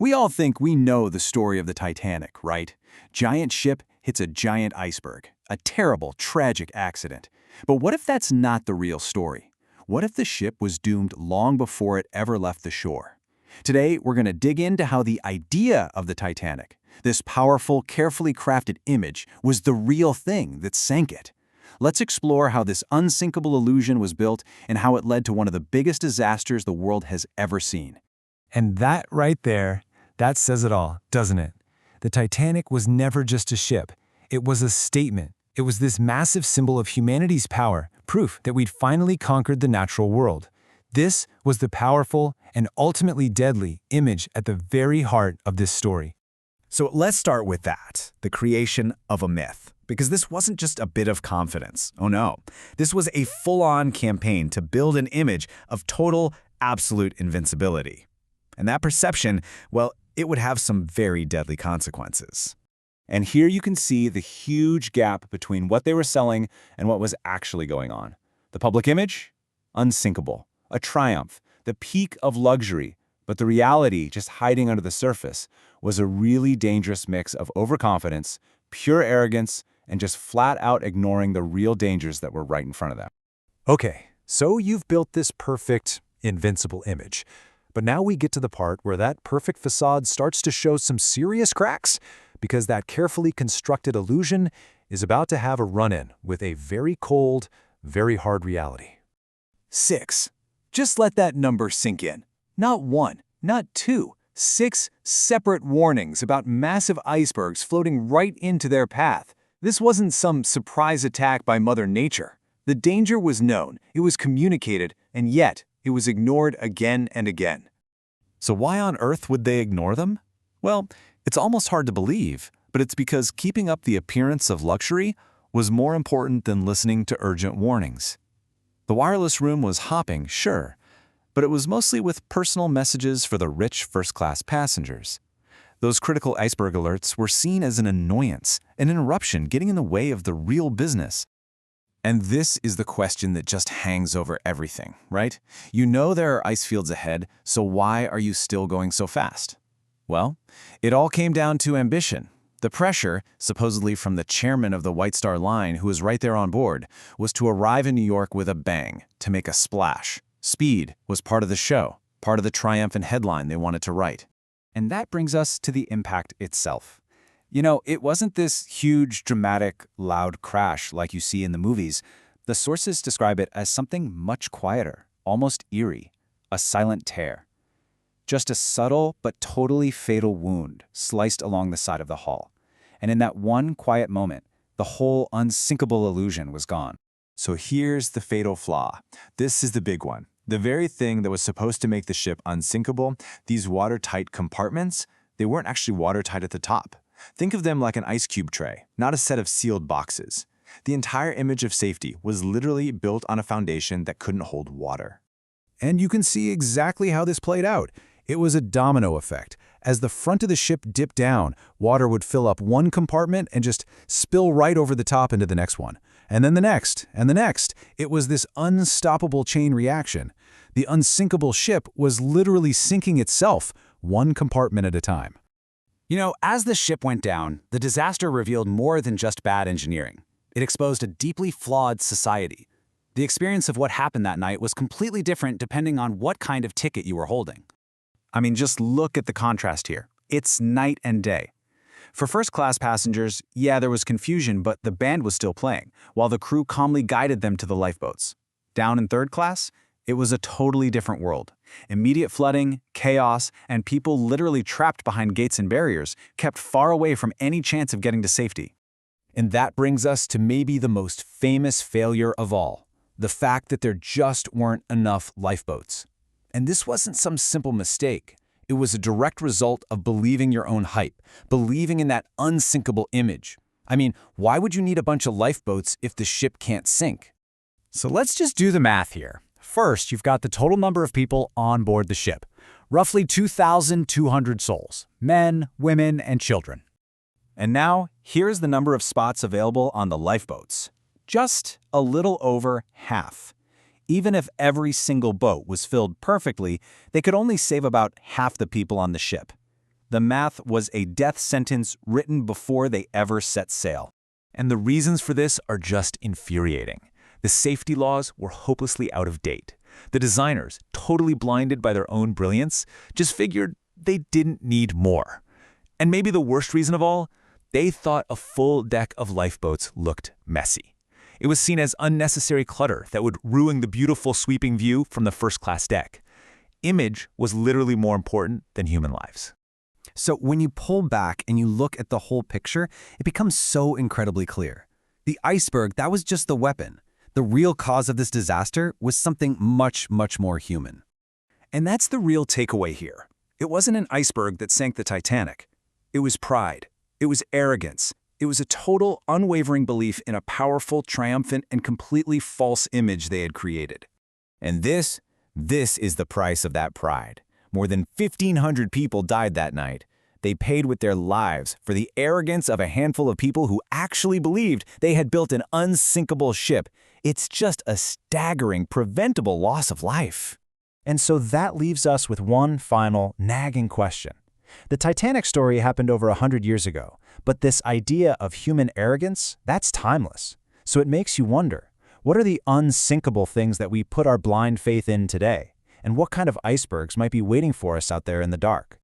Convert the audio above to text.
We all think we know the story of the Titanic, right? Giant ship hits a giant iceberg. A terrible, tragic accident. But what if that's not the real story? What if the ship was doomed long before it ever left the shore? Today, we're going to dig into how the idea of the Titanic, this powerful, carefully crafted image, was the real thing that sank it. Let's explore how this unsinkable illusion was built and how it led to one of the biggest disasters the world has ever seen. And that right there, that says it all, doesn't it? The Titanic was never just a ship. It was a statement. It was this massive symbol of humanity's power, proof that we'd finally conquered the natural world. This was the powerful and ultimately deadly image at the very heart of this story. So let's start with that, the creation of a myth. Because this wasn't just a bit of confidence. Oh no. This was a full-on campaign to build an image of total, absolute invincibility. And that perception, well, it would have some very deadly consequences. And here you can see the huge gap between what they were selling and what was actually going on. The public image? Unsinkable. A triumph. The peak of luxury. But the reality, just hiding under the surface, was a really dangerous mix of overconfidence, pure arrogance, and just flat out ignoring the real dangers that were right in front of them. Okay, so you've built this perfect, invincible image. But now we get to the part where that perfect facade starts to show some serious cracks, because that carefully constructed illusion is about to have a run-in with a very cold, very hard reality. 6. Just let that number sink in. Not 1, not 2, 6 separate warnings about massive icebergs floating right into their path. This wasn't some surprise attack by Mother Nature. The danger was known, it was communicated, and yet it was ignored again and again. So why on earth would they ignore them? Well, it's almost hard to believe, but it's because keeping up the appearance of luxury was more important than listening to urgent warnings. The wireless room was hopping, sure, but it was mostly with personal messages for the rich first-class passengers. Those critical iceberg alerts were seen as an annoyance, an interruption getting in the way of the real business. And this is the question that just hangs over everything, right? You know there are ice fields ahead, so why are you still going so fast? Well, it all came down to ambition. The pressure, supposedly from the chairman of the White Star Line, who was right there on board, was to arrive in New York with a bang, to make a splash. Speed was part of the show, part of the triumphant headline they wanted to write. And that brings us to the impact itself. You know, it wasn't this huge, dramatic, loud crash like you see in the movies. The sources describe it as something much quieter, almost eerie, a silent tear. Just a subtle but totally fatal wound sliced along the side of the hull. And in that one quiet moment, the whole unsinkable illusion was gone. So here's the fatal flaw. This is the big one. The very thing that was supposed to make the ship unsinkable, these watertight compartments, they weren't actually watertight at the top. Think of them like an ice cube tray, not a set of sealed boxes. The entire image of safety was literally built on a foundation that couldn't hold water. And you can see exactly how this played out. It was a domino effect. As the front of the ship dipped down, water would fill up one compartment and just spill right over the top into the next one. And then the next, and the next. It was this unstoppable chain reaction. The unsinkable ship was literally sinking itself, one compartment at a time. You know, as the ship went down, the disaster revealed more than just bad engineering. It exposed a deeply flawed society. The experience of what happened that night was completely different depending on what kind of ticket you were holding. I mean, just look at the contrast here. It's night and day. For first-class passengers, yeah, there was confusion, but the band was still playing, while the crew calmly guided them to the lifeboats. Down in third class, it was a totally different world. Immediate flooding, chaos, and people literally trapped behind gates and barriers, kept far away from any chance of getting to safety. And that brings us to maybe the most famous failure of all, the fact that there just weren't enough lifeboats. And this wasn't some simple mistake. It was a direct result of believing your own hype, believing in that unsinkable image. I mean, why would you need a bunch of lifeboats if the ship can't sink? So let's just do the math here. First, you've got the total number of people on board the ship. Roughly 2,200 souls, men, women, and children. And now, here's the number of spots available on the lifeboats. Just a little over half. Even if every single boat was filled perfectly, they could only save about half the people on the ship. The math was a death sentence written before they ever set sail. And the reasons for this are just infuriating. The safety laws were hopelessly out of date. The designers, totally blinded by their own brilliance, just figured they didn't need more. And maybe the worst reason of all, they thought a full deck of lifeboats looked messy. It was seen as unnecessary clutter that would ruin the beautiful sweeping view from the first-class deck. Image was literally more important than human lives. So when you pull back and you look at the whole picture, it becomes so incredibly clear. The iceberg, that was just the weapon. The real cause of this disaster was something much, much more human. And that's the real takeaway here. It wasn't an iceberg that sank the Titanic. It was pride. It was arrogance. It was a total, unwavering belief in a powerful, triumphant, and completely false image they had created. And this is the price of that pride. More than 1,500 people died that night. They paid with their lives for the arrogance of a handful of people who actually believed they had built an unsinkable ship. It's just a staggering, preventable loss of life. And so that leaves us with one final, nagging question. The Titanic story happened over 100 years ago, but this idea of human arrogance, that's timeless. So it makes you wonder, what are the unsinkable things that we put our blind faith in today? And what kind of icebergs might be waiting for us out there in the dark?